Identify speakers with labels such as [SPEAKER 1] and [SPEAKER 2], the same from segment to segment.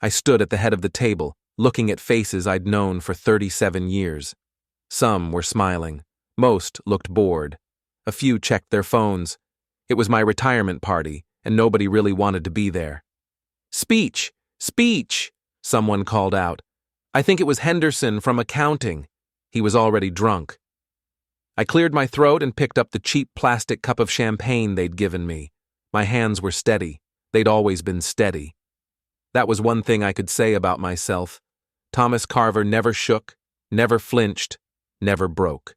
[SPEAKER 1] I stood at the head of the table, looking at faces I'd known for 37 years. Some were smiling. Most looked bored. A few checked their phones. It was my retirement party, and nobody really wanted to be there. "Speech! Speech!" someone called out. I think it was Henderson from accounting. He was already drunk. I cleared my throat and picked up the cheap plastic cup of champagne they'd given me. My hands were steady. They'd always been steady. That was one thing I could say about myself. Thomas Carver never shook, never flinched, never broke.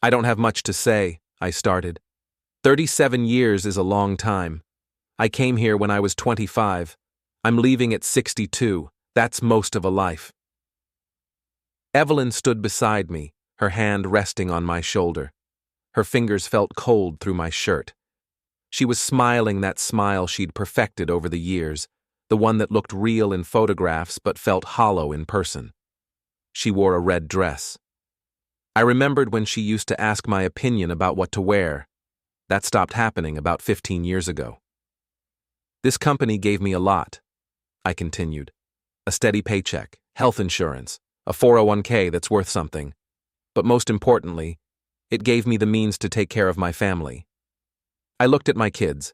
[SPEAKER 1] "I don't have much to say," I started. 37 years is a long time. I came here when I was 25. I'm leaving at 62. That's most of a life. Evelyn stood beside me, her hand resting on my shoulder. Her fingers felt cold through my shirt. She was smiling that smile she'd perfected over the years, the one that looked real in photographs but felt hollow in person. She wore a red dress. I remembered when she used to ask my opinion about what to wear. That stopped happening about 15 years ago. "This company gave me a lot," I continued. "A steady paycheck, health insurance, a 401k that's worth something. But most importantly, it gave me the means to take care of my family." I looked at my kids.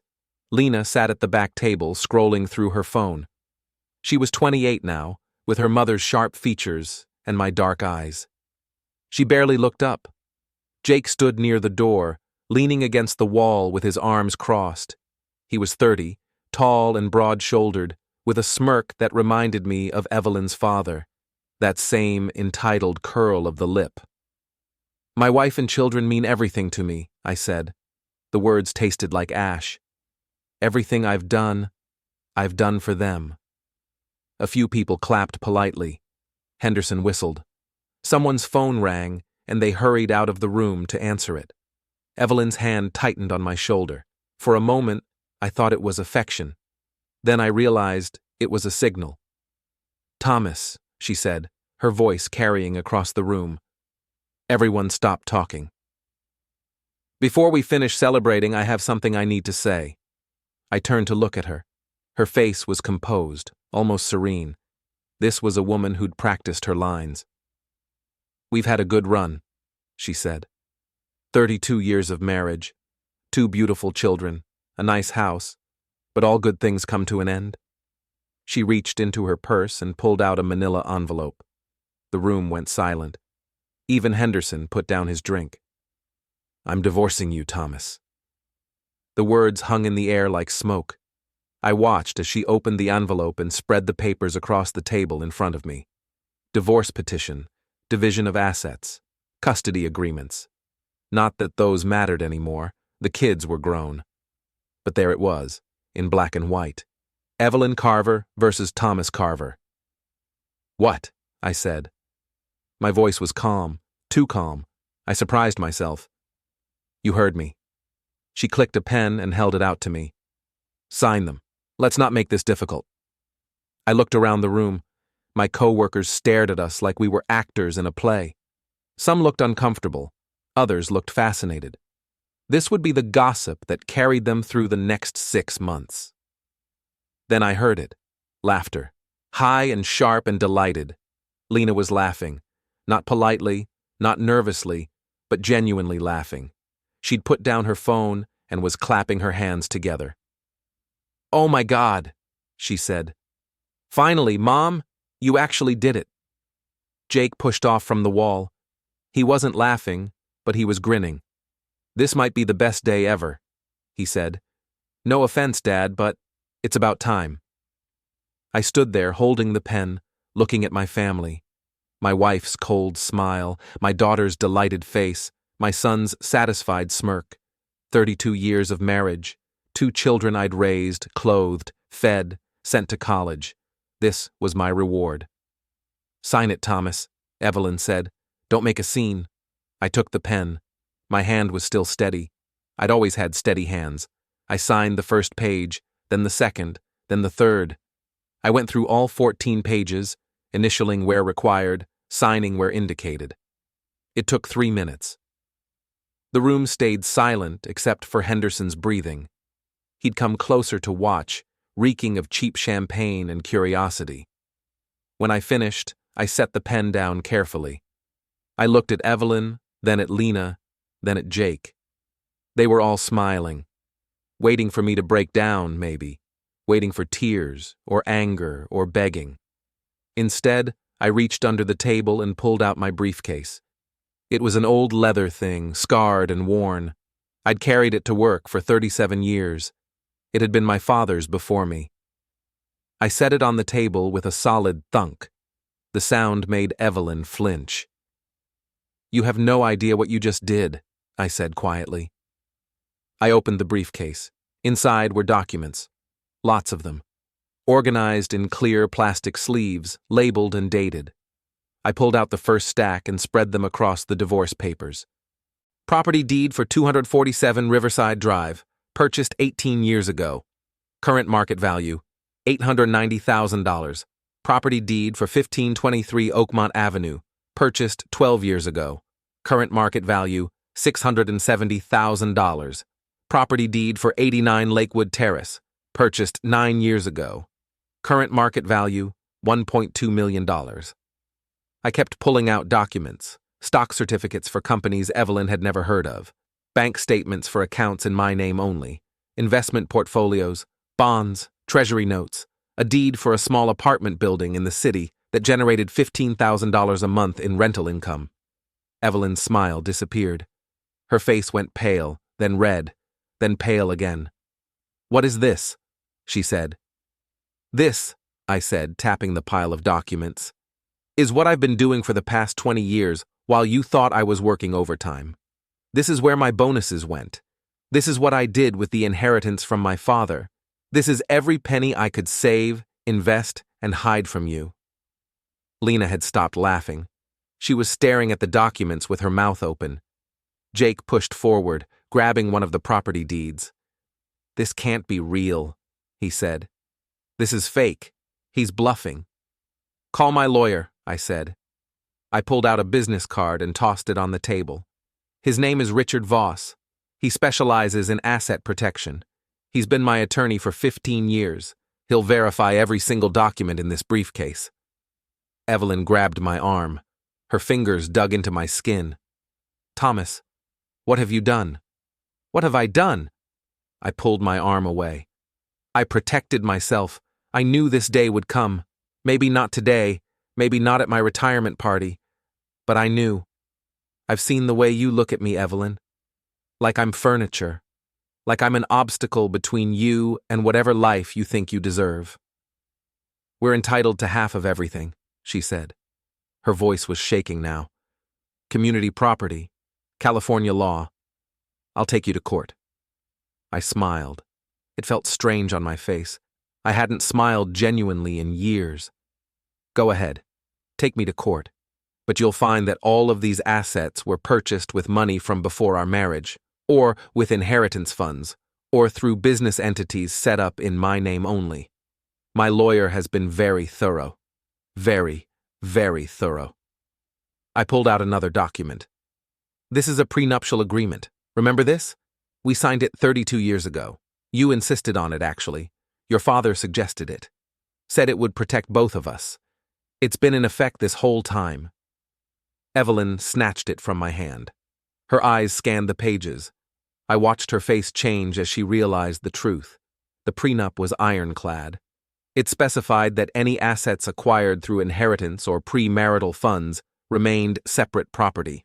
[SPEAKER 1] Lena sat at the back table, scrolling through her phone. She was 28 now, with her mother's sharp features and my dark eyes. She barely looked up. Jake stood near the door, leaning against the wall with his arms crossed. He was 30, tall and broad-shouldered, with a smirk that reminded me of Evelyn's father, that same entitled curl of the lip. "My wife and children mean everything to me," I said. The words tasted like ash. "Everything I've done for them." A few people clapped politely. Henderson whistled. Someone's phone rang, and they hurried out of the room to answer it. Evelyn's hand tightened on my shoulder. For a moment, I thought it was affection. Then I realized it was a signal. "Thomas," she said, her voice carrying across the room. Everyone stopped talking. "Before we finish celebrating, I have something I need to say." I turned to look at her. Her face was composed, almost serene. This was a woman who'd practiced her lines. "We've had a good run," she said. 32 years of marriage, 2 beautiful children, a nice house, but all good things come to an end. She reached into her purse and pulled out a manila envelope. The room went silent. Even Henderson put down his drink. "I'm divorcing you, Thomas." The words hung in the air like smoke. I watched as she opened the envelope and spread the papers across the table in front of me. Divorce petition, division of assets, custody agreements. Not that those mattered anymore. The kids were grown. But there it was, in black and white. Evelyn Carver versus Thomas Carver. "What?" I said. My voice was calm, too calm. I surprised myself. "You heard me." She clicked a pen and held it out to me. "Sign them. Let's not make this difficult." I looked around the room. My coworkers stared at us like we were actors in a play. Some looked uncomfortable. Others looked fascinated. This would be the gossip that carried them through the next 6 months. Then I heard it. Laughter. High and sharp and delighted. Lena was laughing. Not politely, not nervously, but genuinely laughing. She'd put down her phone and was clapping her hands together. "Oh my God," she said. "Finally, Mom, you actually did it." Jake pushed off from the wall. He wasn't laughing, but he was grinning. "This might be the best day ever," he said. "No offense, Dad, but it's about time." I stood there holding the pen, looking at my family. My wife's cold smile, my daughter's delighted face, my son's satisfied smirk. 32 years of marriage, 2 children I'd raised, clothed, fed, sent to college. This was my reward. "Sign it, Thomas," Evelyn said. "Don't make a scene." I took the pen. My hand was still steady. I'd always had steady hands. I signed the first page, then the second, then the third. I went through all 14 pages, initialing where required, signing where indicated. It took 3 minutes. The room stayed silent except for Henderson's breathing. He'd come closer to watch, reeking of cheap champagne and curiosity. When I finished, I set the pen down carefully. I looked at Evelyn, then at Lena, then at Jake. They were all smiling, waiting for me to break down, maybe, waiting for tears or anger or begging. Instead, I reached under the table and pulled out my briefcase. It was an old leather thing, scarred and worn. I'd carried it to work for 37 years. It had been my father's before me. I set it on the table with a solid thunk. The sound made Evelyn flinch. "You have no idea what you just did," I said quietly. I opened the briefcase. Inside were documents. Lots of them. Organized in clear plastic sleeves, labeled and dated. I pulled out the first stack and spread them across the divorce papers. Property deed for 247 Riverside Drive, purchased 18 years ago. Current market value, $890,000. Property deed for 1523 Oakmont Avenue, purchased 12 years ago. Current market value, $670,000. Property deed for 89 Lakewood Terrace, purchased 9 years ago. Current market value, $1.2 million. I kept pulling out documents, stock certificates for companies Evelyn had never heard of, bank statements for accounts in my name only, investment portfolios, bonds, treasury notes, a deed for a small apartment building in the city that generated $15,000 a month in rental income. Evelyn's smile disappeared. Her face went pale, then red, then pale again. "What is this?" she said. "This," I said, tapping the pile of documents, "is what I've been doing for the past 20 years while you thought I was working overtime. This is where my bonuses went. This is what I did with the inheritance from my father. This is every penny I could save, invest, and hide from you." Lena had stopped laughing. She was staring at the documents with her mouth open. Jake pushed forward, grabbing one of the property deeds. "This can't be real," he said. "This is fake. He's bluffing." "Call my lawyer," I said. I pulled out a business card and tossed it on the table. "His name is Richard Voss. He specializes in asset protection. He's been my attorney for 15 years. He'll verify every single document in this briefcase." Evelyn grabbed my arm. Her fingers dug into my skin. "Thomas, what have you done?" "What have I done?" I pulled my arm away. "I protected myself. I knew this day would come. Maybe not today, maybe not at my retirement party. But I knew. I've seen the way you look at me, Evelyn. Like I'm furniture. Like I'm an obstacle between you and whatever life you think you deserve." "We're entitled to half of everything," she said. Her voice was shaking now. "Community property. California law. I'll take you to court." I smiled. It felt strange on my face. I hadn't smiled genuinely in years. "Go ahead. Take me to court. But you'll find that all of these assets were purchased with money from before our marriage, or with inheritance funds, or through business entities set up in my name only. My lawyer has been very thorough. Very, very thorough." I pulled out another document. "This is a prenuptial agreement. Remember this? We signed it 32 years ago. You insisted on it, actually. Your father suggested it. Said it would protect both of us. It's been in effect this whole time." Evelyn snatched it from my hand. Her eyes scanned the pages. I watched her face change as she realized the truth. The prenup was ironclad. It specified that any assets acquired through inheritance or premarital funds remained separate property.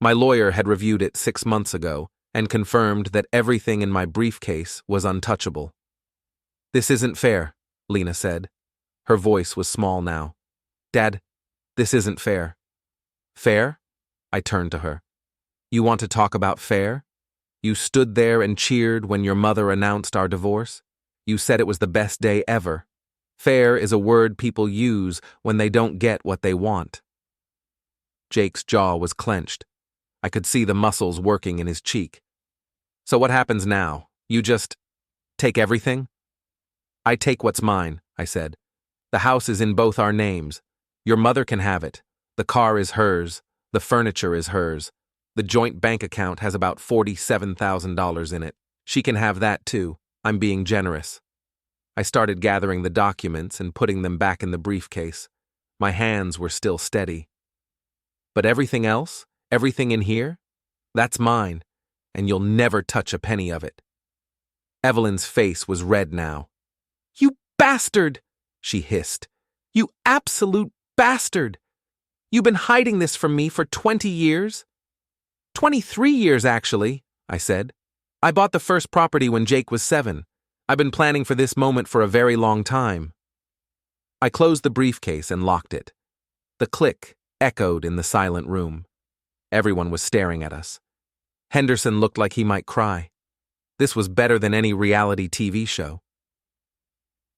[SPEAKER 1] My lawyer had reviewed it 6 months ago and confirmed that everything in my briefcase was untouchable. "This isn't fair," Lena said. Her voice was small now. "Dad, this isn't fair." "Fair?" I turned to her. "You want to talk about fair? You stood there and cheered when your mother announced our divorce. You said it was the best day ever. Fair is a word people use when they don't get what they want." Jake's jaw was clenched. I could see the muscles working in his cheek. "So what happens now? You just take everything?" "I take what's mine," I said. "The house is in both our names. Your mother can have it. The car is hers. The furniture is hers. The joint bank account has about $47,000 in it. She can have that too. I'm being generous." I started gathering the documents and putting them back in the briefcase. My hands were still steady. But everything else, everything in here, that's mine, and you'll never touch a penny of it. Evelyn's face was red now. "You bastard!" she hissed. "You absolute bastard! You've been hiding this from me for 20 years? 23 years, actually," I said. "I bought the first property when Jake was 7. I've been planning for this moment for a very long time." I closed the briefcase and locked it. The click echoed in the silent room. Everyone was staring at us. Henderson looked like he might cry. This was better than any reality TV show.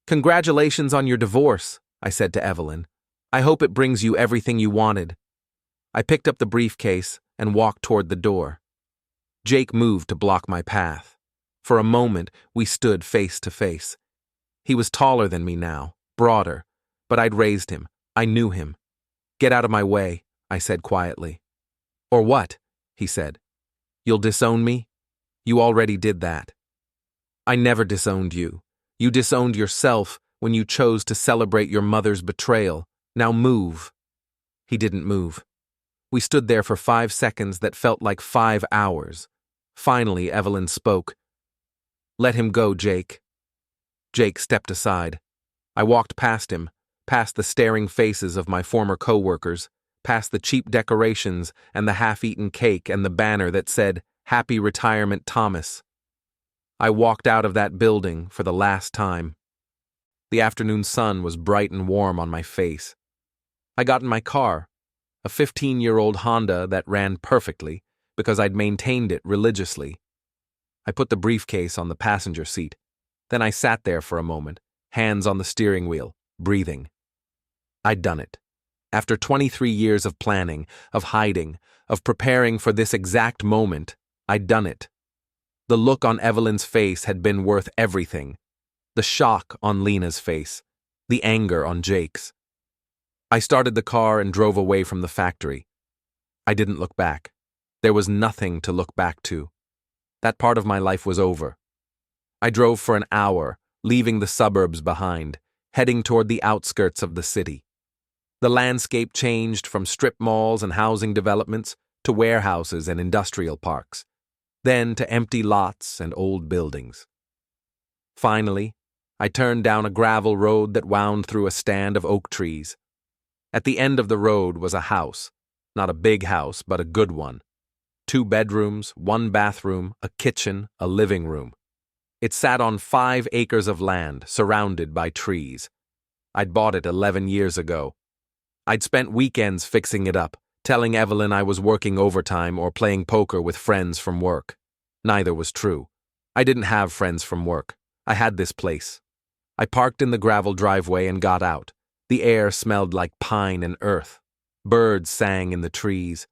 [SPEAKER 1] "Congratulations on your divorce," I said to Evelyn. "I hope it brings you everything you wanted." I picked up the briefcase and walked toward the door. Jake moved to block my path. For a moment, we stood face to face. He was taller than me now, broader, but I'd raised him. I knew him. "Get out of my way," I said quietly. "Or what?" he said. "You'll disown me? You already did that." "I never disowned you. You disowned yourself when you chose to celebrate your mother's betrayal. Now move." He didn't move. We stood there for 5 seconds that felt like 5 hours. Finally, Evelyn spoke. "Let him go, Jake." Jake stepped aside. I walked past him, past the staring faces of my former coworkers, past the cheap decorations and the half-eaten cake and the banner that said, "Happy Retirement Thomas." I walked out of that building for the last time. The afternoon sun was bright and warm on my face. I got in my car, a 15-year-old Honda that ran perfectly because I'd maintained it religiously. I put the briefcase on the passenger seat. Then I sat there for a moment, hands on the steering wheel, breathing. I'd done it. After 23 years of planning, of hiding, of preparing for this exact moment, I'd done it. The look on Evelyn's face had been worth everything. The shock on Lena's face. The anger on Jake's. I started the car and drove away from the factory. I didn't look back. There was nothing to look back to. That part of my life was over. I drove for an hour, leaving the suburbs behind, heading toward the outskirts of the city. The landscape changed from strip malls and housing developments to warehouses and industrial parks, then to empty lots and old buildings. Finally, I turned down a gravel road that wound through a stand of oak trees. At the end of the road was a house, not a big house, but a good one. 2 bedrooms, 1 bathroom, a kitchen, a living room. It sat on 5 acres of land, surrounded by trees. I'd bought it 11 years ago. I'd spent weekends fixing it up, telling Evelyn I was working overtime or playing poker with friends from work. Neither was true. I didn't have friends from work. I had this place. I parked in the gravel driveway and got out. The air smelled like pine and earth. Birds sang in the trees.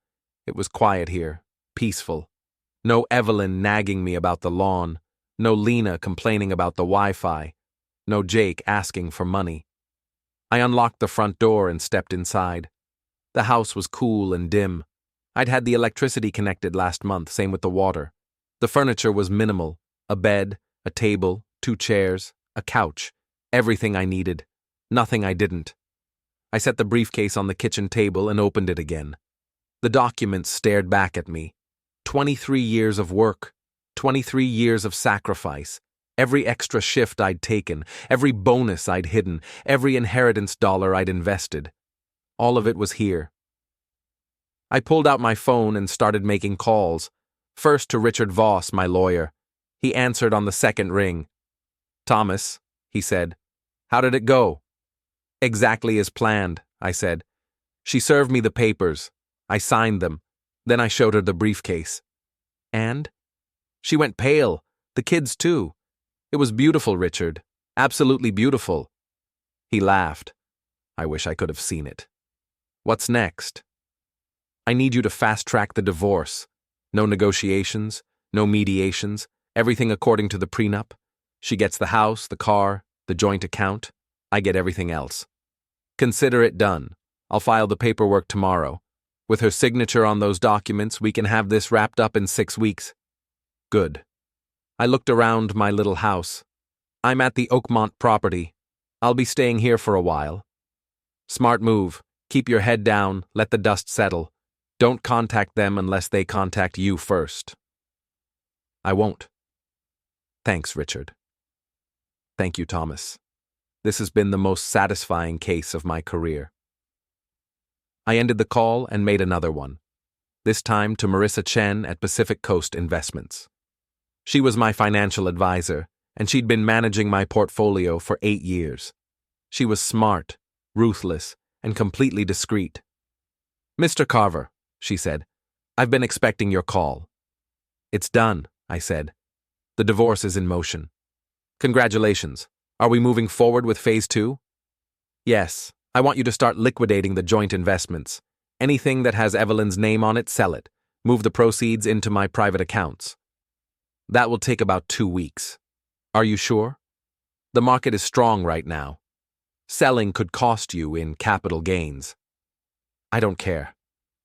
[SPEAKER 1] It was quiet here, peaceful. No Evelyn nagging me about the lawn. No Lena complaining about the Wi-Fi. No Jake asking for money. I unlocked the front door and stepped inside. The house was cool and dim. I'd had the electricity connected last month, same with the water. The furniture was minimal. A bed, a table, 2 chairs, a couch. Everything I needed. Nothing I didn't. I set the briefcase on the kitchen table and opened it again. The documents stared back at me. 23 years of work. 23 years of sacrifice. Every extra shift I'd taken, every bonus I'd hidden, every inheritance dollar I'd invested. All of it was here. I pulled out my phone and started making calls. First to Richard Voss, my lawyer. He answered on the second ring. "Thomas," he said, "how did it go?" "Exactly as planned," I said. "She served me the papers. I signed them. Then I showed her the briefcase." "And?" "She went pale. The kids, too. It was beautiful, Richard. Absolutely beautiful." He laughed. I wish I could have seen it. "What's next?" "I need you to fast-track the divorce. No negotiations, no mediations, everything according to the prenup. She gets the house, the car, the joint account. I get everything else. Consider it done. I'll file the paperwork tomorrow. With her signature on those documents, we can have this wrapped up in 6 weeks." "Good." I looked around my little house. I'm at the Oakmont property. I'll be staying here for a while. Smart move. Keep your head down, let the dust settle. Don't contact them unless they contact you first. I won't. Thanks, Richard. Thank you, Thomas. This has been the most satisfying case of my career. I ended the call and made another one, this time to Marissa Chen at Pacific Coast Investments. She was my financial advisor, and she'd been managing my portfolio for 8 years. She was smart, ruthless, and completely discreet. Mr. Carver, she said, I've been expecting your call. It's done, I said. The divorce is in motion. Congratulations. Are we moving forward with phase 2? Yes, I want you to start liquidating the joint investments. Anything that has Evelyn's name on it, sell it. Move the proceeds into my private accounts. That will take about 2 weeks. Are you sure? The market is strong right now. Selling could cost you in capital gains. I don't care.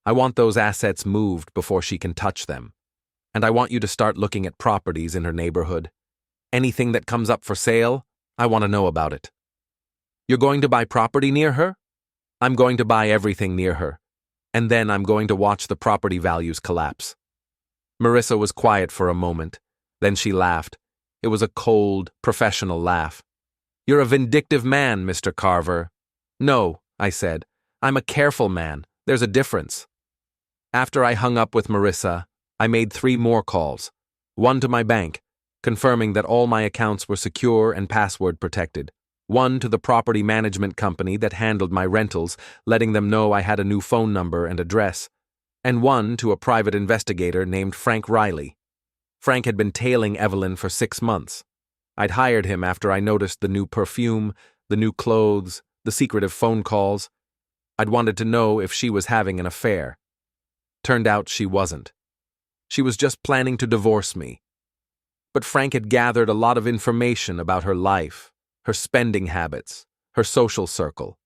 [SPEAKER 1] I want those assets moved before she can touch them. And I want you to start looking at properties in her neighborhood. Anything that comes up for sale, I want to know about it. You're going to buy property near her? I'm going to buy everything near her. And then I'm going to watch the property values collapse. Marissa was quiet for a moment. Then she laughed. It was a cold, professional laugh. You're a vindictive man, Mr. Carver. No, I said. I'm a careful man. There's a difference. After I hung up with Marissa, I made 3 more calls. One to my bank, confirming that all my accounts were secure and password protected. One to the property management company that handled my rentals, letting them know I had a new phone number and address. And one to a private investigator named Frank Riley. Frank had been tailing Evelyn for 6 months. I'd hired him after I noticed the new perfume, the new clothes, the secretive phone calls. I'd wanted to know if she was having an affair. Turned out she wasn't. She was just planning to divorce me. But Frank had gathered a lot of information about her life, her spending habits, her social circle.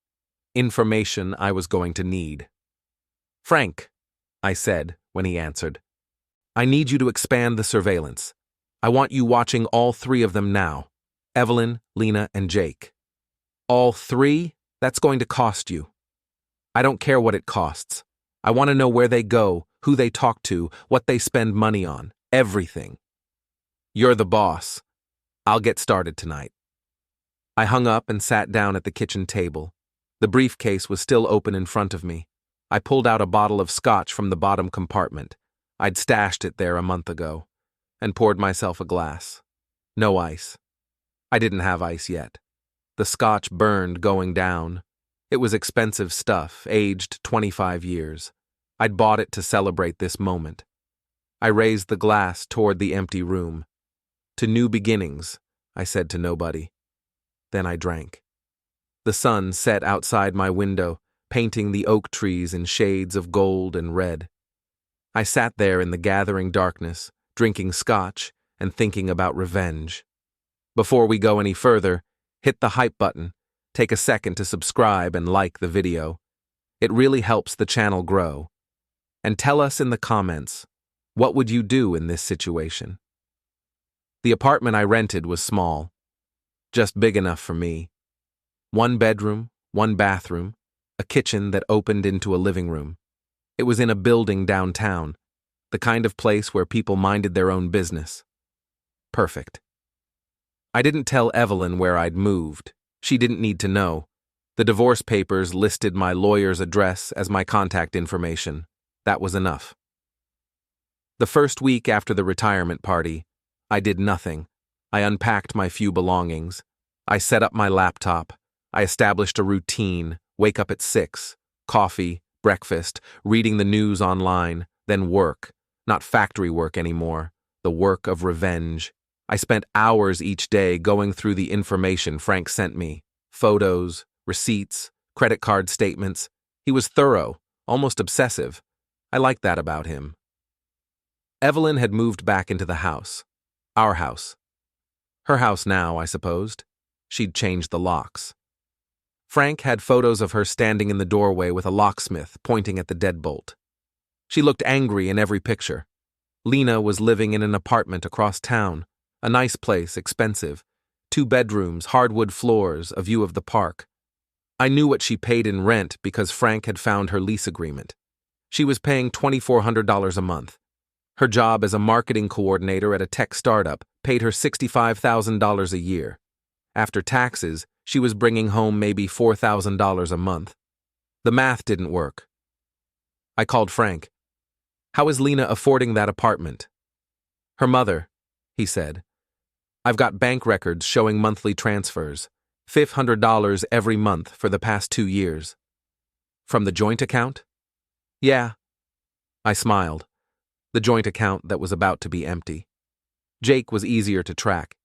[SPEAKER 1] Information I was going to need. Frank, I said when he answered, I need you to expand the surveillance. I want you watching all 3 of them now. Evelyn, Lena, and Jake. All 3? That's going to cost you. I don't care what it costs. I want to know where they go, who they talk to, what they spend money on. Everything. You're the boss. I'll get started tonight. I hung up and sat down at the kitchen table. The briefcase was still open in front of me. I pulled out a bottle of scotch from the bottom compartment. I'd stashed it there a month ago, and poured myself a glass. No ice. I didn't have ice yet. The scotch burned going down. It was expensive stuff, aged 25 years. I'd bought it to celebrate this moment. I raised the glass toward the empty room. To new beginnings, I said to nobody. Then I drank. The sun set outside my window, painting the oak trees in shades of gold and red. I sat there in the gathering darkness, drinking scotch and thinking about revenge. Before we go any further, hit the hype button, take a second to subscribe and like the video. It really helps the channel grow. And tell us in the comments, what would you do in this situation? The apartment I rented was small, just big enough for me. 1 bedroom, 1 bathroom, a kitchen that opened into a living room. It was in a building downtown, the kind of place where people minded their own business. Perfect. I didn't tell Evelyn where I'd moved. She didn't need to know. The divorce papers listed my lawyer's address as my contact information. That was enough. The first week after the retirement party, I did nothing. I unpacked my few belongings. I set up my laptop. I established a routine, wake up at 6, coffee, breakfast, reading the news online, then work. Not factory work anymore, the work of revenge. I spent hours each day going through the information Frank sent me. Photos, receipts, credit card statements. He was thorough, almost obsessive. I liked that about him. Evelyn had moved back into the house. Our house. Her house now, I supposed. She'd changed the locks. Frank had photos of her standing in the doorway with a locksmith pointing at the deadbolt. She looked angry in every picture. Lena was living in an apartment across town. A nice place, expensive. 2 bedrooms, hardwood floors, a view of the park. I knew what she paid in rent because Frank had found her lease agreement. She was paying $2,400 a month. Her job as a marketing coordinator at a tech startup paid her $65,000 a year. After taxes, she was bringing home maybe $4,000 a month. The math didn't work. I called Frank. "How is Lena affording that apartment?" "Her mother," he said. "I've got bank records showing monthly transfers, $500 every month for the past 2 years. From the joint account?" "Yeah." I smiled. The joint account that was about to be empty. Jake was easier to track.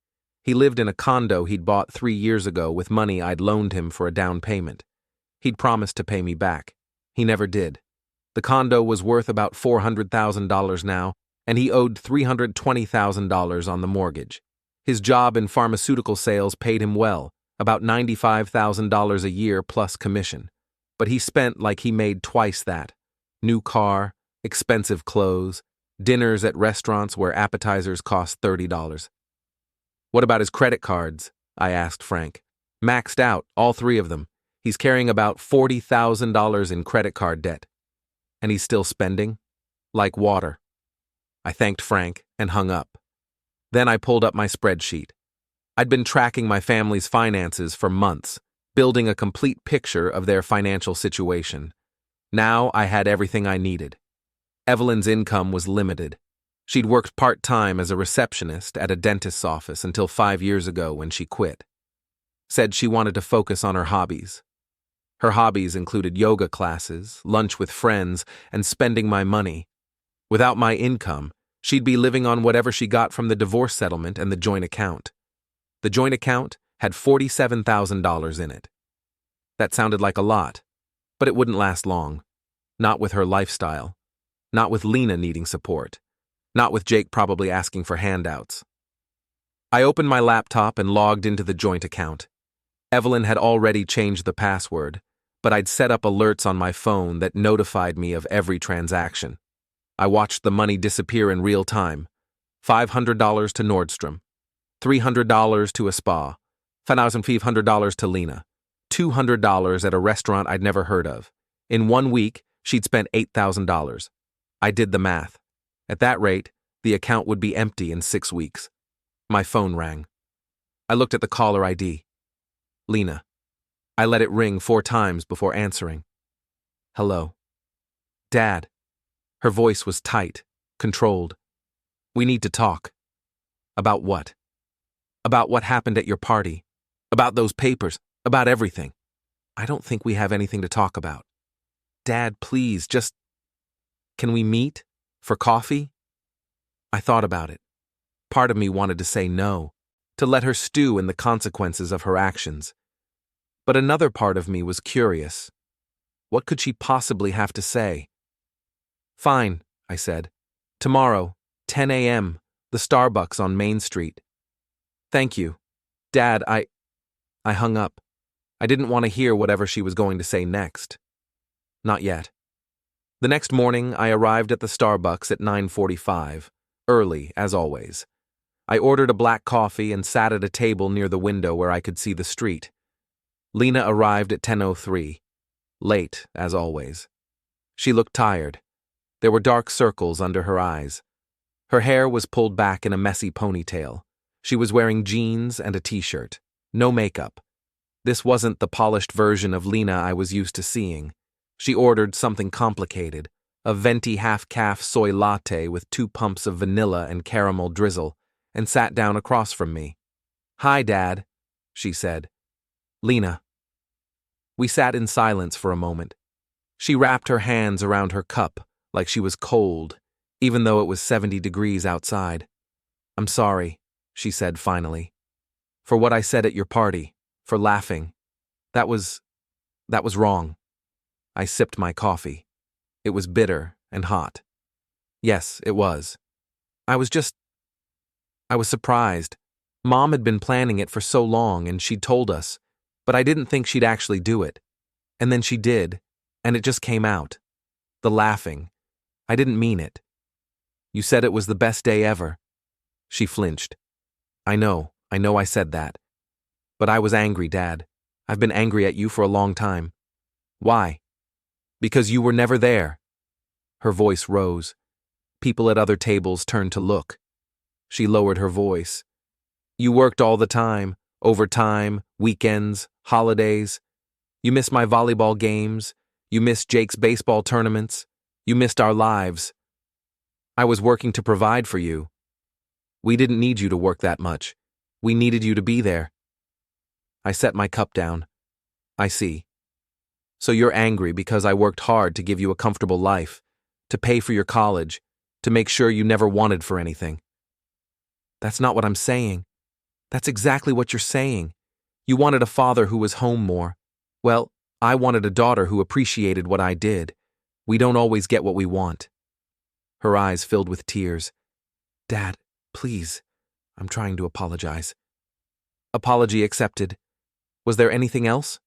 [SPEAKER 1] He lived in a condo he'd bought 3 years ago with money I'd loaned him for a down payment. He'd promised to pay me back. He never did. The condo was worth about $400,000 now, and he owed $320,000 on the mortgage. His job in pharmaceutical sales paid him well, about $95,000 a year plus commission. But he spent like he made twice that. New car, expensive clothes, dinners at restaurants where appetizers cost $30. "What about his credit cards?" I asked Frank. "Maxed out, all 3 of them. He's carrying about $40,000 in credit card debt. And he's still spending? Like water." I thanked Frank and hung up. Then I pulled up my spreadsheet. I'd been tracking my family's finances for months, building a complete picture of their financial situation. Now I had everything I needed. Evelyn's income was limited. She'd worked part-time as a receptionist at a dentist's office until 5 years ago when she quit. Said she wanted to focus on her hobbies. Her hobbies included yoga classes, lunch with friends, and spending my money. Without my income, she'd be living on whatever she got from the divorce settlement and the joint account. The joint account had $47,000 in it. That sounded like a lot, but it wouldn't last long. Not with her lifestyle. Not with Lena needing support. Not with Jake probably asking for handouts. I opened my laptop and logged into the joint account. Evelyn had already changed the password, but I'd set up alerts on my phone that notified me of every transaction. I watched the money disappear in real time. $500 to Nordstrom, $300 to a spa, $5,500 to Lena, $200 at a restaurant I'd never heard of. In 1 week, she'd spent $8,000. I did the math. At that rate, the account would be empty in 6 weeks. My phone rang. I looked at the caller ID. Lena. I let it ring 4 times before answering. "Hello." "Dad." Her voice was tight, controlled. "We need to talk." "About what?" "About what happened at your party. About those papers. About everything." "I don't think we have anything to talk about." "Dad, please, just... Can we meet? For coffee?" I thought about it. Part of me wanted to say no, to let her stew in the consequences of her actions. But another part of me was curious. What could she possibly have to say? "Fine," I said. "Tomorrow, 10 a.m., the Starbucks on Main Street." "Thank you. Dad, I hung up. I didn't want to hear whatever she was going to say next. Not yet. The next morning, I arrived at the Starbucks at 9:45, early, as always. I ordered a black coffee and sat at a table near the window where I could see the street. Lena arrived at 10:03, late, as always. She looked tired. There were dark circles under her eyes. Her hair was pulled back in a messy ponytail. She was wearing jeans and a t-shirt. No makeup. This wasn't the polished version of Lena I was used to seeing. She ordered something complicated, a venti half-calf soy latte with 2 pumps of vanilla and caramel drizzle, and sat down across from me. "Hi, Dad," she said. "Lena." We sat in silence for a moment. She wrapped her hands around her cup like she was cold, even though it was 70 degrees outside. "I'm sorry," she said finally. "For what I said at your party, for laughing. That was wrong." I sipped my coffee. It was bitter and hot. Yes, it was. I was surprised. Mom had been planning it for so long and she'd told us, but I didn't think she'd actually do it. And then she did, and it just came out. The laughing. I didn't mean it. "You said it was the best day ever." She flinched. I know I said that. But I was angry, Dad. I've been angry at you for a long time. Why? Because you were never there. Her voice rose. People at other tables turned to look. She lowered her voice. You worked all the time, overtime, weekends, holidays. You missed my volleyball games. You missed Jake's baseball tournaments. You missed our lives. I was working to provide for you. We didn't need you to work that much. We needed you to be there. I set my cup down. I see. So you're angry because I worked hard to give you a comfortable life, to pay for your college, to make sure you never wanted for anything. That's not what I'm saying. That's exactly what you're saying. You wanted a father who was home more. Well, I wanted a daughter who appreciated what I did. We don't always get what we want. Her eyes filled with tears. Dad, please. I'm trying to apologize. Apology accepted. Was there anything else?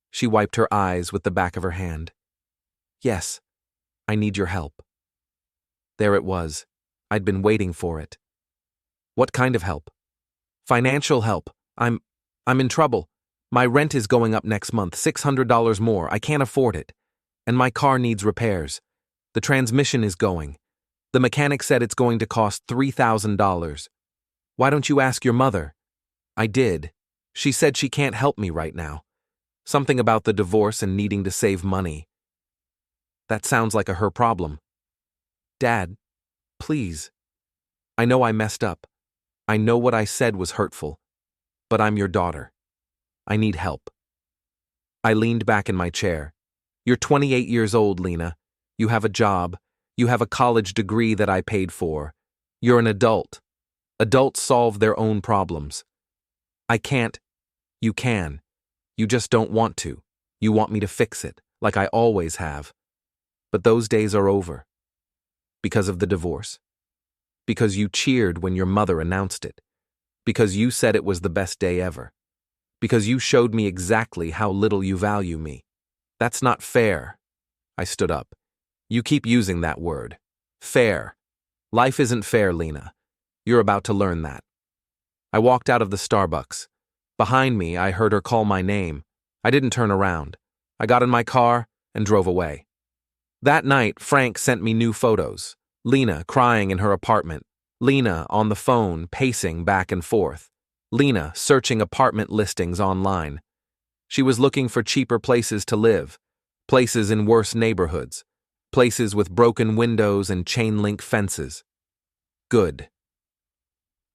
[SPEAKER 1] She wiped her eyes with the back of her hand. Yes, I need your help. There it was. I'd been waiting for it. What kind of help? Financial help. I'm in trouble. My rent is going up next month, $600 more. I can't afford it. And my car needs repairs. The transmission is going. The mechanic said it's going to cost $3,000. Why don't you ask your mother? I did. She said she can't help me right now. Something about the divorce and needing to save money. That sounds like a her problem. Dad, please. I know I messed up. I know what I said was hurtful. But I'm your daughter. I need help. I leaned back in my chair. You're 28 years old, Lena. You have a job. You have a college degree that I paid for. You're an adult. Adults solve their own problems. I can't. You can. You just don't want to. You want me to fix it, like I always have. But those days are over. Because of the divorce. Because you cheered when your mother announced it. Because you said it was the best day ever. Because you showed me exactly how little you value me. That's not fair. I stood up. You keep using that word. Fair. Life isn't fair, Lena. You're about to learn that. I walked out of the Starbucks. Behind me, I heard her call my name. I didn't turn around. I got in my car and drove away. That night, Frank sent me new photos. Lena crying in her apartment. Lena on the phone, pacing back and forth. Lena searching apartment listings online. She was looking for cheaper places to live, places in worse neighborhoods, places with broken windows and chain-link fences. Good.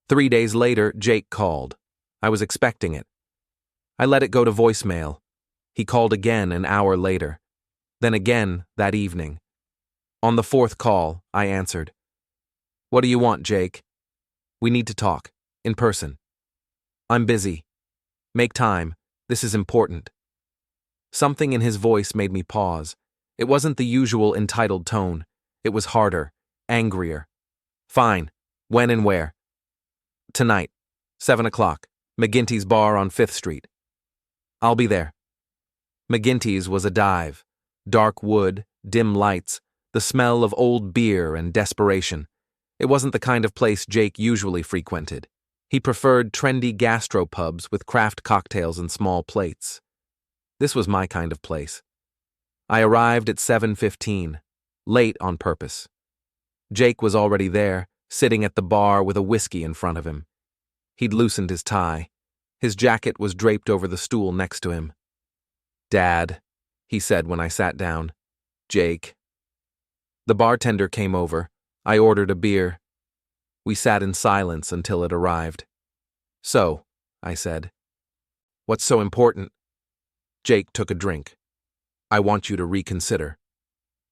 [SPEAKER 1] 3 days later, Jake called. I was expecting it. I let it go to voicemail. He called again an hour later. Then again that evening. On the fourth call, I answered. What do you want, Jake? We need to talk. In person. I'm busy. Make time. This is important. Something in his voice made me pause. It wasn't the usual entitled tone. It was harder, angrier. Fine. When and where? Tonight. 7 o'clock. McGinty's bar on 5th Street. I'll be there. McGinty's was a dive. Dark wood, dim lights, the smell of old beer and desperation. It wasn't the kind of place Jake usually frequented. He preferred trendy gastropubs with craft cocktails and small plates. This was my kind of place. I arrived at 7:15, late on purpose. Jake was already there, sitting at the bar with a whiskey in front of him. He'd loosened his tie. His jacket was draped over the stool next to him. Dad, he said when I sat down. Jake. The bartender came over. I ordered a beer. We sat in silence until it arrived. So, I said. What's so important? Jake took a drink. I want you to reconsider.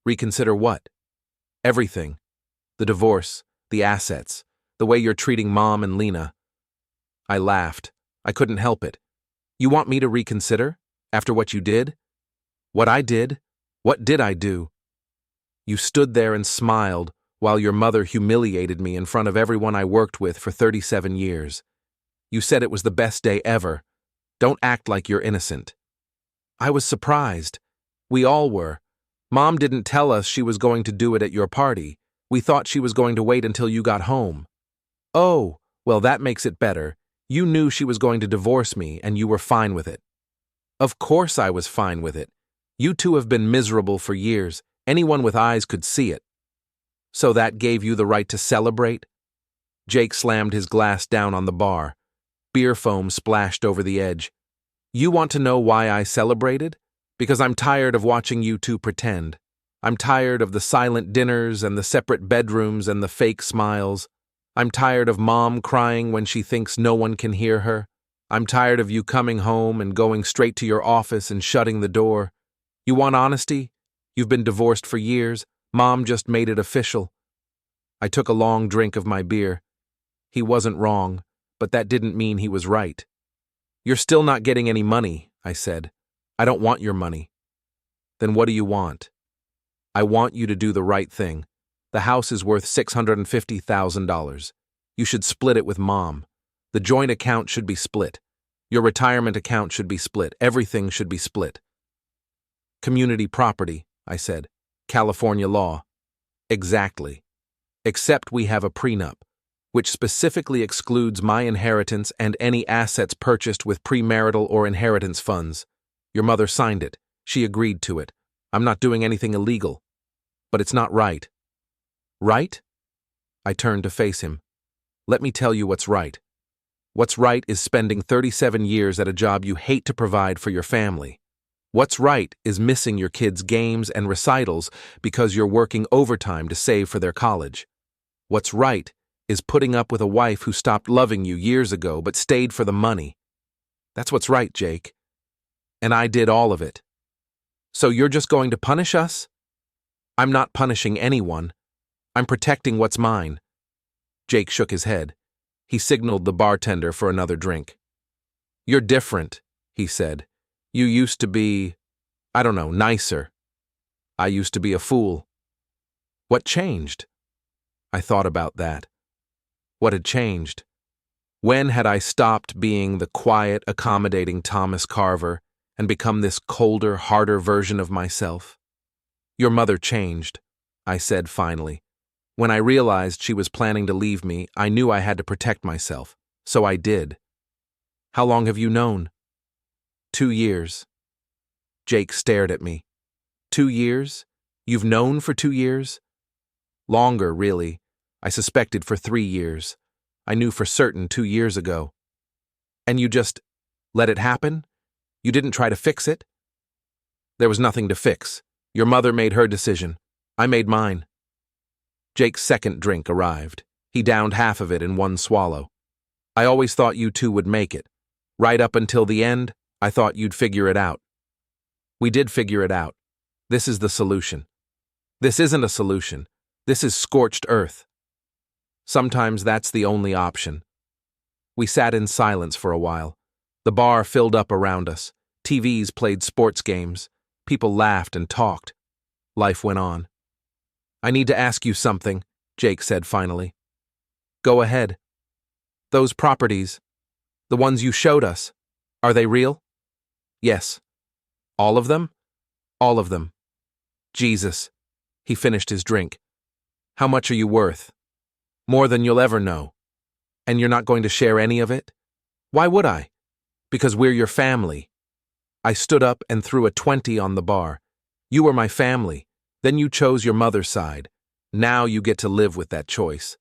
[SPEAKER 1] Reconsider what? Everything. The divorce, the assets, the way you're treating Mom and Lena. I laughed. I couldn't help it. You want me to reconsider? After what you did? What I did? What did I do? You stood there and smiled while your mother humiliated me in front of everyone I worked with for 37 years. You said it was the best day ever. Don't act like you're innocent. I was surprised. We all were. Mom didn't tell us she was going to do it at your party. We thought she was going to wait until you got home. Oh, well, that makes it better. You knew she was going to divorce me and you were fine with it. Of course I was fine with it. You two have been miserable for years. Anyone with eyes could see it. So that gave you the right to celebrate? Jake slammed his glass down on the bar. Beer foam splashed over the edge. You want to know why I celebrated? Because I'm tired of watching you two pretend. I'm tired of the silent dinners and the separate bedrooms and the fake smiles. I'm tired of Mom crying when she thinks no one can hear her. I'm tired of you coming home and going straight to your office and shutting the door. You want honesty? You've been divorced for years. Mom just made it official. I took a long drink of my beer. He wasn't wrong, but that didn't mean he was right. You're still not getting any money, I said. I don't want your money. Then what do you want? I want you to do the right thing. The house is worth $650,000. You should split it with Mom. The joint account should be split. Your retirement account should be split. Everything should be split. Community property, I said. California law. Exactly. Except we have a prenup, which specifically excludes my inheritance and any assets purchased with premarital or inheritance funds. Your mother signed it. She agreed to it. I'm not doing anything illegal. But it's not right. Right? I turned to face him. Let me tell you what's right. What's right is spending 37 years at a job you hate to provide for your family. What's right is missing your kids' games and recitals because you're working overtime to save for their college. What's right is putting up with a wife who stopped loving you years ago but stayed for the money. That's what's right, Jake. And I did all of it. So you're just going to punish us? I'm not punishing anyone. I'm protecting what's mine. Jake shook his head. He signaled the bartender for another drink. You're different, he said. You used to be, nicer. I used to be a fool. What changed? I thought about that. What had changed? When had I stopped being the quiet, accommodating Thomas Carver and become this colder, harder version of myself? Your mother changed, I said finally. When I realized she was planning to leave me, I knew I had to protect myself, so I did. How long have you known? 2 years. Jake stared at me. 2 years? You've known for 2 years? Longer, really. I suspected for 3 years. I knew for certain 2 years ago. And you just let it happen? You didn't try to fix it? There was nothing to fix. Your mother made her decision. I made mine. Jake's second drink arrived. He downed half of it in one swallow. I always thought you two would make it. Right up until the end, I thought you'd figure it out. We did figure it out. This is the solution. This isn't a solution. This is scorched earth. Sometimes that's the only option. We sat in silence for a while. The bar filled up around us. TVs played sports games. People laughed and talked. Life went on. I need to ask you something, Jake said finally. Go ahead. Those properties, the ones you showed us, are they real? Yes. All of them? All of them. Jesus. He finished his drink. How much are you worth? More than you'll ever know. And you're not going to share any of it? Why would I? Because we're your family. I stood up and threw a 20 on the bar. You were my family. Then you chose your mother's side. Now you get to live with that choice.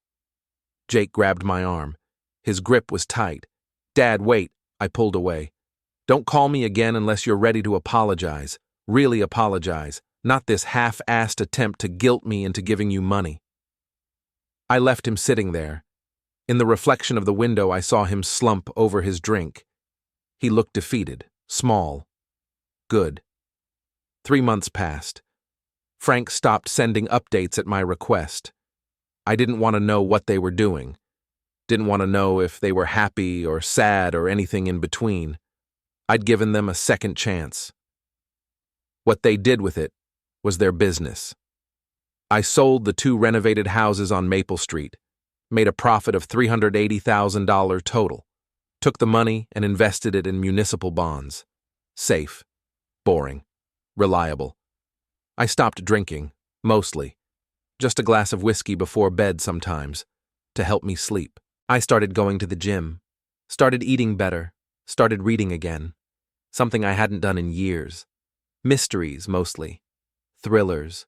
[SPEAKER 1] Jake grabbed my arm. His grip was tight. Dad, wait, I pulled away. Don't call me again unless you're ready to apologize. Really apologize. Not this half-assed attempt to guilt me into giving you money. I left him sitting there. In the reflection of the window, I saw him slump over his drink. He looked defeated, small. Good. 3 months passed. Frank stopped sending updates at my request. I didn't want to know what they were doing. Didn't want to know if they were happy or sad or anything in between. I'd given them a second chance. What they did with it was their business. I sold the 2 renovated houses on Maple Street, made a profit of $380,000 total, took the money and invested it in municipal bonds. Safe, boring, reliable. I stopped drinking, mostly. Just a glass of whiskey before bed sometimes, to help me sleep. I started going to the gym. Started eating better, started reading again. Something I hadn't done in years. Mysteries, mostly. Thrillers.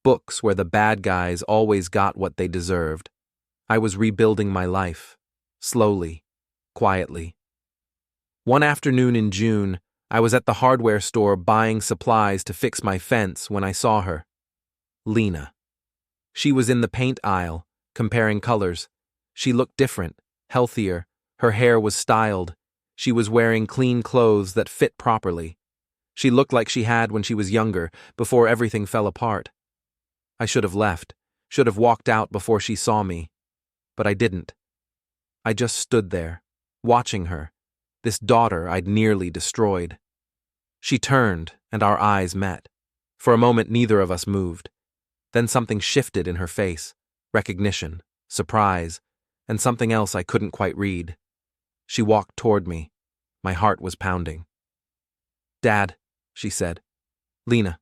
[SPEAKER 1] Books where the bad guys always got what they deserved. I was rebuilding my life. Slowly. Quietly. One afternoon in June, I was at the hardware store buying supplies to fix my fence when I saw her. Lena. She was in the paint aisle, comparing colors. She looked different, healthier. Her hair was styled. She was wearing clean clothes that fit properly. She looked like she had when she was younger, before everything fell apart. I should have left, should have walked out before she saw me. But I didn't. I just stood there, watching her, this daughter I'd nearly destroyed. She turned, and our eyes met. For a moment neither of us moved. Then something shifted in her face, recognition, surprise, and something else I couldn't quite read. She walked toward me. My heart was pounding. "Dad," she said. "Lena."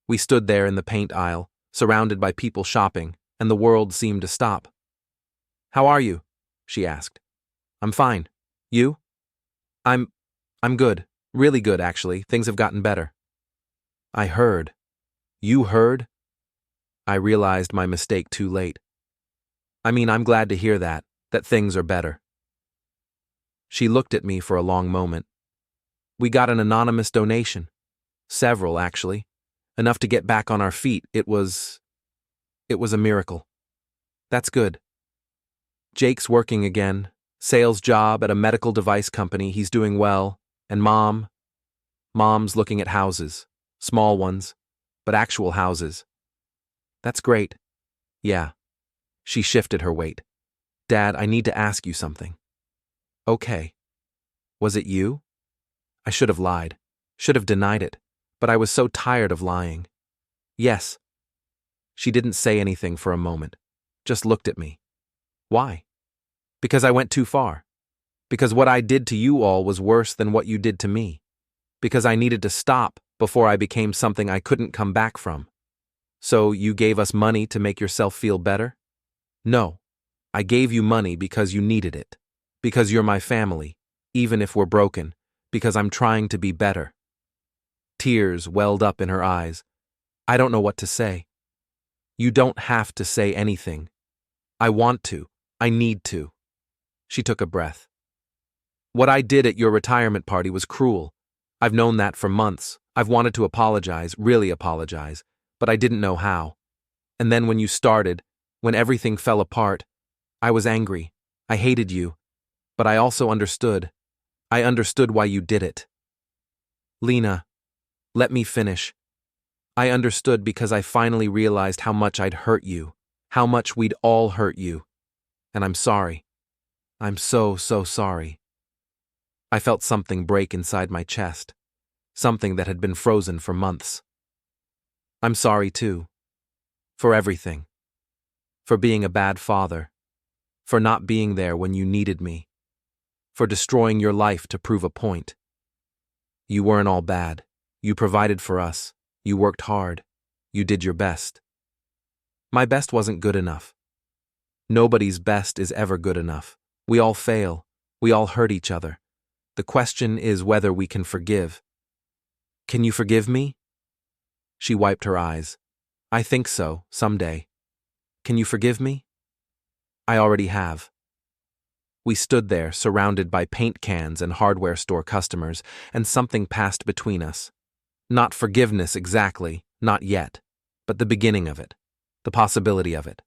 [SPEAKER 1] We stood there in the paint aisle, surrounded by people shopping, and the world seemed to stop. "How are you?" she asked. "I'm fine. You?" I'm good. Really good, actually. Things have gotten better." I heard. "You heard?" I realized my mistake too late. I'm glad to hear that things are better." She looked at me for a long moment. "We got an anonymous donation. Several, actually. Enough to get back on our feet. It was a miracle." "That's good." "Jake's working again. Sales job at a medical device company. He's doing well. And Mom's looking at houses. Small ones, but actual houses." "That's great." "Yeah." She shifted her weight. "Dad, I need to ask you something." "Okay." "Was it you?" I should have lied. Should have denied it. But I was so tired of lying. "Yes." She didn't say anything for a moment. Just looked at me. "Why?" "Because I went too far. Because what I did to you all was worse than what you did to me. Because I needed to stop before I became something I couldn't come back from. So you gave us money to make yourself feel better?" "No. I gave you money because you needed it. Because you're my family, even if we're broken. Because I'm trying to be better." Tears welled up in her eyes. I don't know what to say. "You don't have to say anything. I want to. I need to." She took a breath. "What I did at your retirement party was cruel. I've known that for months. I've wanted to apologize, really apologize, but I didn't know how. And then when you started, when everything fell apart, I was angry. I hated you. But I also understood. I understood why you did it." "Lena, let me finish. I understood because I finally realized how much I'd hurt you, how much we'd all hurt you. And I'm sorry. I'm so sorry." I felt something break inside my chest, something that had been frozen for months. "I'm sorry too. For everything. For being a bad father. For not being there when you needed me. For destroying your life to prove a point. You weren't all bad. You provided for us. You worked hard. You did your best. My best wasn't good enough. Nobody's best is ever good enough. We all fail. We all hurt each other. The question is whether we can forgive. Can you forgive me?" She wiped her eyes. "I think so, someday. Can you forgive me?" "I already have." We stood there, surrounded by paint cans and hardware store customers, and something passed between us. Not forgiveness exactly, not yet, but the beginning of it, the possibility of it.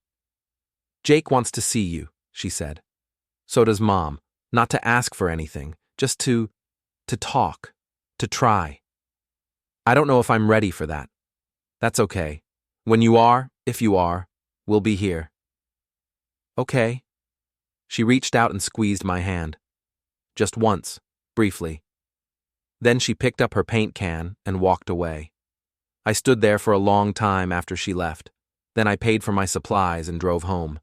[SPEAKER 1] "Jake wants to see you," she said. "So does Mom. Not to ask for anything, just to talk, to try. I don't know if I'm ready for that. That's okay. When you are, if you are, we'll be here." "Okay." She reached out and squeezed my hand. Just once, briefly. Then she picked up her paint can and walked away. I stood there for a long time after she left. Then I paid for my supplies and drove home.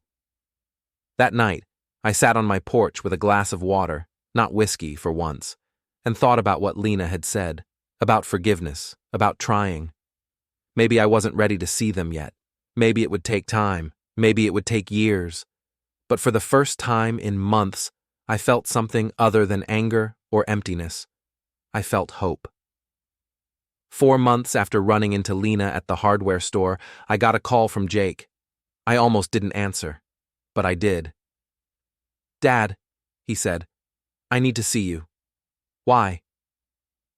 [SPEAKER 1] That night, I sat on my porch with a glass of water, not whiskey for once, and thought about what Lena had said, about forgiveness, about trying. Maybe I wasn't ready to see them yet. Maybe it would take time. Maybe it would take years. But for the first time in months, I felt something other than anger or emptiness. I felt hope. 4 months after running into Lena at the hardware store, I got a call from Jake. I almost didn't answer, but I did. "Dad," he said, "I need to see you." "Why?"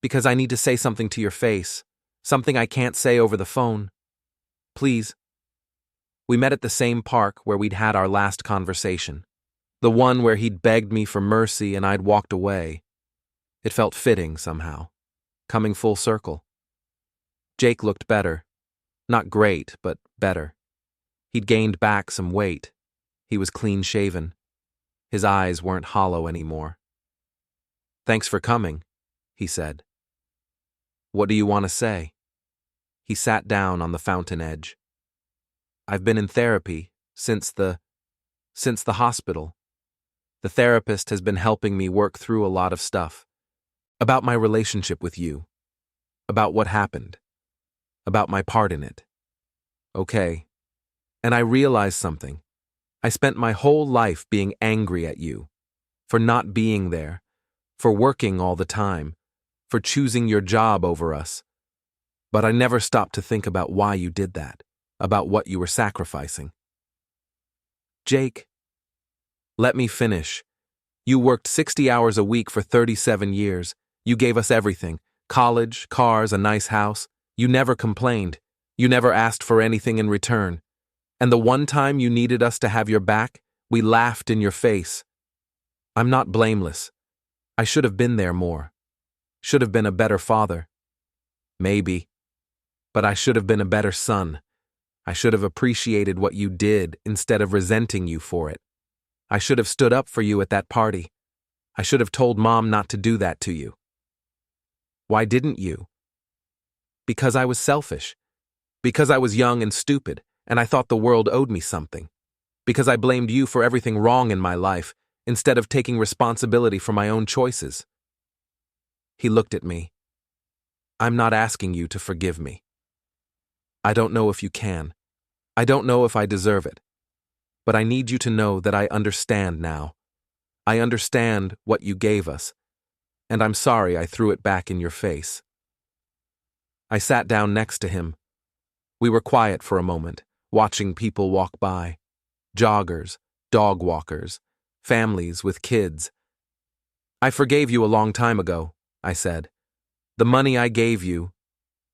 [SPEAKER 1] "Because I need to say something to your face, something I can't say over the phone. Please." We met at the same park where we'd had our last conversation, the one where he'd begged me for mercy and I'd walked away. It felt fitting somehow, coming full circle. Jake looked better. Not great, but better. He'd gained back some weight. He was clean-shaven. His eyes weren't hollow anymore. "Thanks for coming," he said. "What do you want to say?" He sat down on the fountain edge. "I've been in therapy since the hospital. The therapist has been helping me work through a lot of stuff. About my relationship with you. About what happened. About my part in it. Okay. And I realized something. I spent my whole life being angry at you. For not being there. For working all the time. For choosing your job over us. But I never stopped to think about why you did that. About what you were sacrificing." "Jake, let me finish. You worked 60 hours a week for 37 years. You gave us everything. College, cars, a nice house. You never complained. You never asked for anything in return. And the one time you needed us to have your back, we laughed in your face. I'm not blameless. I should have been there more. Should have been a better father. Maybe. But I should have been a better son. I should have appreciated what you did instead of resenting you for it. I should have stood up for you at that party. I should have told Mom not to do that to you." "Why didn't you?" "Because I was selfish. Because I was young and stupid, and I thought the world owed me something. Because I blamed you for everything wrong in my life, instead of taking responsibility for my own choices." He looked at me. "I'm not asking you to forgive me. I don't know if you can. I don't know if I deserve it. But I need you to know that I understand now. I understand what you gave us, and I'm sorry I threw it back in your face." I sat down next to him. We were quiet for a moment, watching people walk by. Joggers, dog walkers, families with kids. "I forgave you a long time ago," I said. "The money I gave you,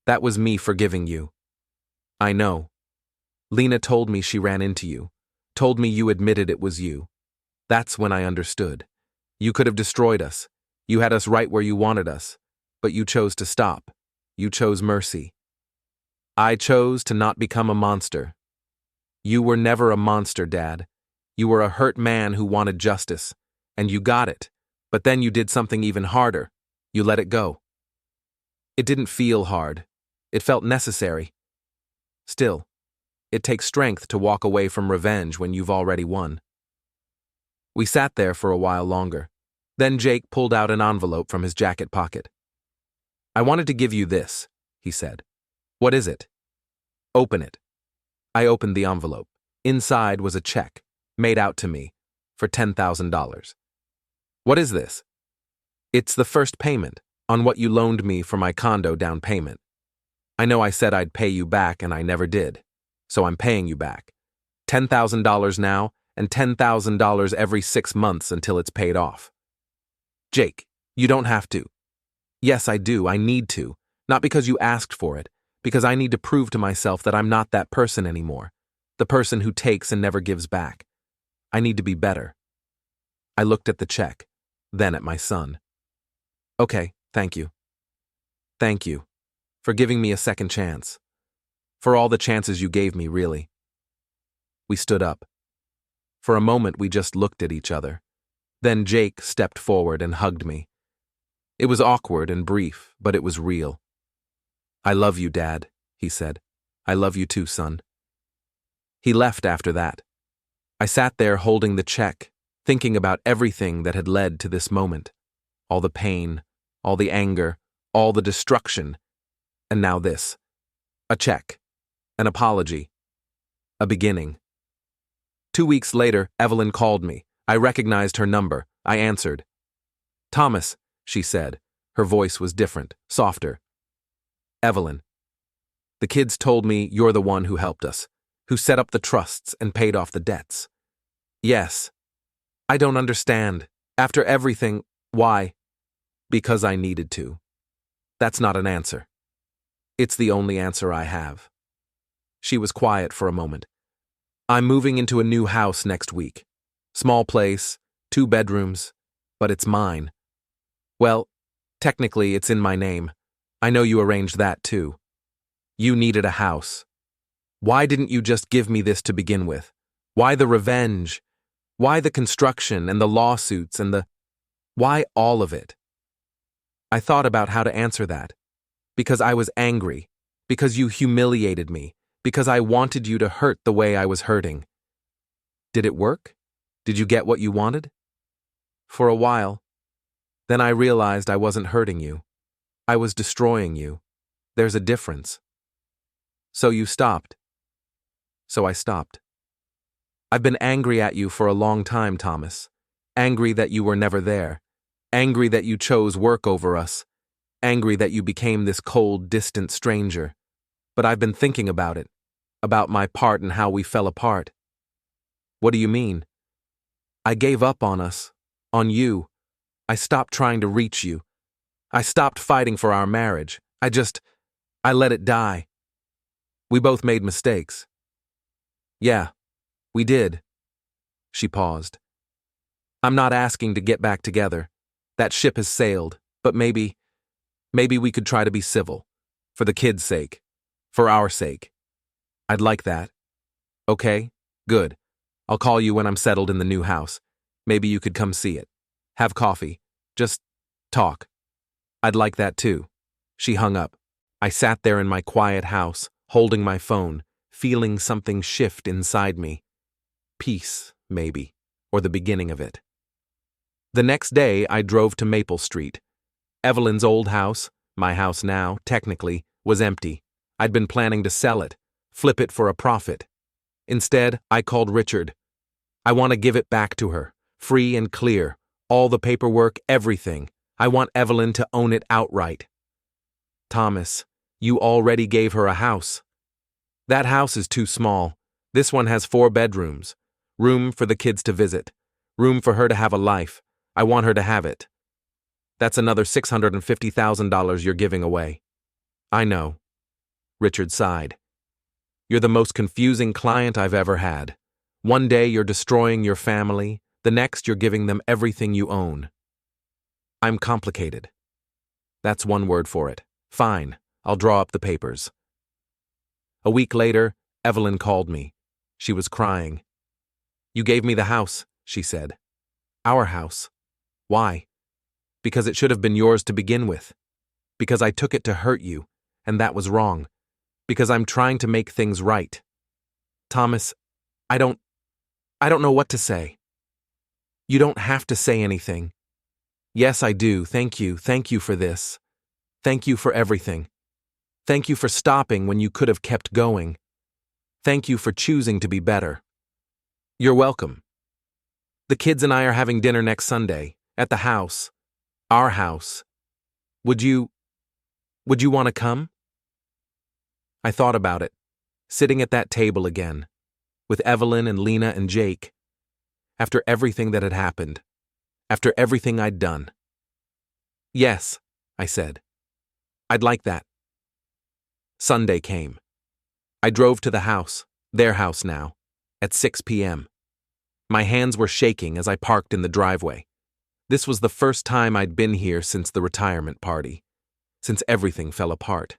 [SPEAKER 1] that was me forgiving you. I know. Lena told me she ran into you, told me you admitted it was you. That's when I understood. You could have destroyed us. You had us right where you wanted us, but you chose to stop. You chose mercy. I chose to not become a monster. You were never a monster, Dad. You were a hurt man who wanted justice, and you got it, but then you did something even harder. You let it go. It didn't feel hard. It felt necessary. Still, it takes strength to walk away from revenge when you've already won." We sat there for a while longer. Then Jake pulled out an envelope from his jacket pocket. "I wanted to give you this," he said. "What is it?" "Open it." I opened the envelope. Inside was a check, made out to me, for $10,000. "What is this?" "It's the first payment on what you loaned me for my condo down payment. I know I said I'd pay you back and I never did, so I'm paying you back. $10,000 now and $10,000 every 6 months until it's paid off." "Jake, you don't have to." "Yes, I do. I need to. Not because you asked for it, because I need to prove to myself that I'm not that person anymore, the person who takes and never gives back. I need to be better." I looked at the check, then at my son. "Okay, thank you. Thank you. For giving me a second chance. For all the chances you gave me, really." We stood up. For a moment we just looked at each other. Then Jake stepped forward and hugged me. It was awkward and brief, but it was real. "I love you, Dad," he said. "I love you too, son." He left after that. I sat there holding the check, thinking about everything that had led to this moment. All the pain, all the anger, all the destruction. And now this. A check. An apology. A beginning. 2 weeks later, Evelyn called me. I recognized her number. I answered. Thomas, she said. Her voice was different, softer. Evelyn. The kids told me you're the one who helped us, who set up the trusts and paid off the debts. Yes. I don't understand. After everything, why? Because I needed to. That's not an answer. It's the only answer I have. She was quiet for a moment. I'm moving into a new house next week. Small place, 2 bedrooms, but it's mine. Well, technically it's in my name. I know you arranged that too. You needed a house. Why didn't you just give me this to begin with? Why the revenge? Why the construction and the lawsuits and the... Why all of it? I thought about how to answer that. Because I was angry. Because you humiliated me. Because I wanted you to hurt the way I was hurting. Did it work? Did you get what you wanted? For a while. Then I realized I wasn't hurting you. I was destroying you. There's a difference. So you stopped. So I stopped. I've been angry at you for a long time, Thomas. Angry that you were never there. Angry that you chose work over us. Angry that you became this cold, distant stranger. But I've been thinking about it. About my part and how we fell apart. What do you mean? I gave up on us. On you. I stopped trying to reach you. I stopped fighting for our marriage. I let it die. We both made mistakes. Yeah, we did. She paused. I'm not asking to get back together. That ship has sailed, but maybe we could try to be civil. For the kids' sake. For our sake. I'd like that. Okay, good. I'll call you when I'm settled in the new house. Maybe you could come see it. Have coffee. Just talk. I'd like that too. She hung up. I sat there in my quiet house, holding my phone, feeling something shift inside me. Peace, maybe, or the beginning of it. The next day, I drove to Maple Street. Evelyn's old house, my house now, technically, was empty. I'd been planning to sell it, flip it for a profit. Instead, I called Richard. I want to give it back to her, free and clear, all the paperwork, everything. I want Evelyn to own it outright. Thomas, you already gave her a house. That house is too small. This one has 4 bedrooms. Room for the kids to visit. Room for her to have a life. I want her to have it. That's another $650,000 you're giving away. I know. Richard sighed. You're the most confusing client I've ever had. One day you're destroying your family, the next you're giving them everything you own. I'm complicated. That's one word for it. Fine, I'll draw up the papers. A week later, Evelyn called me. She was crying. You gave me the house, she said. Our house. Why? Because it should have been yours to begin with. Because I took it to hurt you, and that was wrong. Because I'm trying to make things right. Thomas, I don't know what to say. You don't have to say anything. Yes, I do. Thank you for this. Thank you for everything. Thank you for stopping when you could have kept going. Thank you for choosing to be better. You're welcome. The kids and I are having dinner next Sunday, at the house. Our house. Would you want to come? I thought about it, sitting at that table again, with Evelyn and Lena and Jake. After everything that had happened, after everything I'd done. Yes, I said. I'd like that. Sunday came. I drove to the house, their house now, at 6 p.m. My hands were shaking as I parked in the driveway. This was the first time I'd been here since the retirement party, since everything fell apart.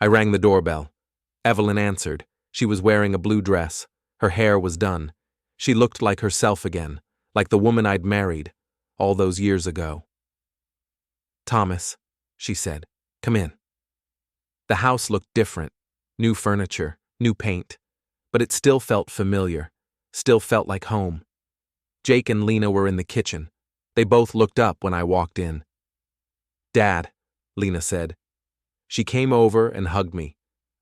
[SPEAKER 1] I rang the doorbell. Evelyn answered. She was wearing a blue dress. Her hair was done. She looked like herself again, like the woman I'd married, all those years ago. Thomas, she said, come in. The house looked different. New furniture, new paint. But it still felt familiar, still felt like home. Jake and Lena were in the kitchen. They both looked up when I walked in. Dad, Lena said. She came over and hugged me.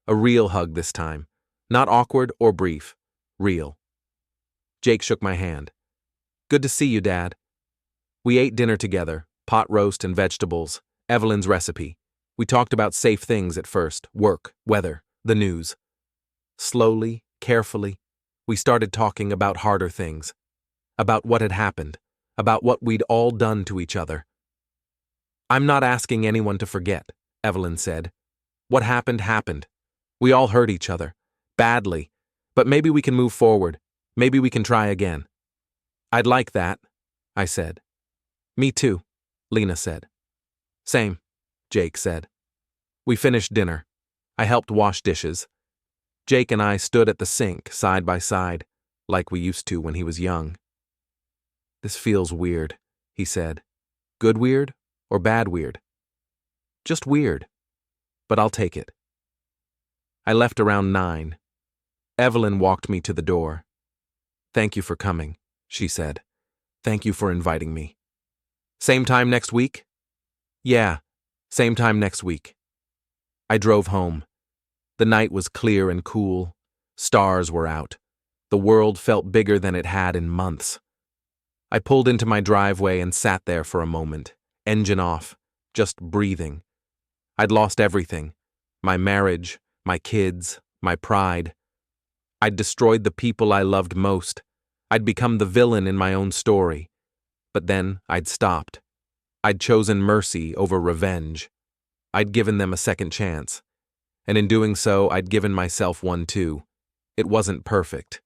[SPEAKER 1] A real hug this time. Not awkward or brief. Real. Jake shook my hand. Good to see you, Dad. We ate dinner together, pot roast and vegetables, Evelyn's recipe. We talked about safe things at first, work, weather, the news. Slowly, carefully, we started talking about harder things, about what had happened, about what we'd all done to each other. "I'm not asking anyone to forget," Evelyn said. "What happened, happened. We all hurt each other, badly, but maybe we can move forward. Maybe we can try again." "I'd like that," I said. "Me too," Lena said. "Same," Jake said. We finished dinner. I helped wash dishes. Jake and I stood at the sink, side by side, like we used to when he was young. "This feels weird," he said. "Good weird or bad weird?" "Just weird, but I'll take it." I left around 9. Evelyn walked me to the door. "Thank you for coming," she said. "Thank you for inviting me." "Same time next week?" "Yeah, same time next week." I drove home. The night was clear and cool. Stars were out. The world felt bigger than it had in months. I pulled into my driveway and sat there for a moment, engine off, just breathing. I'd lost everything: my marriage, my kids, my pride. I'd destroyed the people I loved most. I'd become the villain in my own story. But then I'd stopped. I'd chosen mercy over revenge. I'd given them a second chance. And in doing so, I'd given myself one too. It wasn't perfect.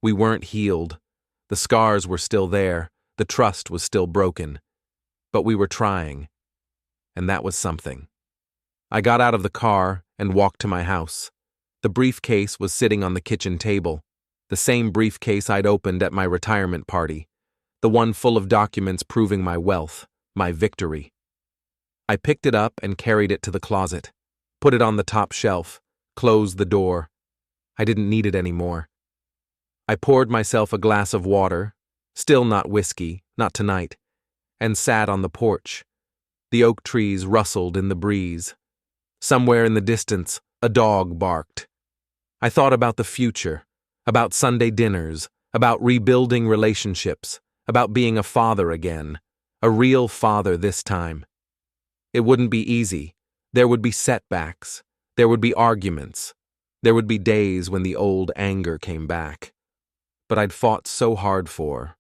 [SPEAKER 1] We weren't healed. The scars were still there. The trust was still broken. But we were trying. And that was something. I got out of the car and walked to my house. The briefcase was sitting on the kitchen table, the same briefcase I'd opened at my retirement party, the one full of documents proving my wealth, my victory. I picked it up and carried it to the closet, put it on the top shelf, closed the door. I didn't need it anymore. I poured myself a glass of water, still not whiskey, not tonight, and sat on the porch. The oak trees rustled in the breeze. Somewhere in the distance, a dog barked. I thought about the future, about Sunday dinners, about rebuilding relationships, about being a father again, a real father this time. It wouldn't be easy. There would be setbacks. There would be arguments. There would be days when the old anger came back. But I'd fought so hard for,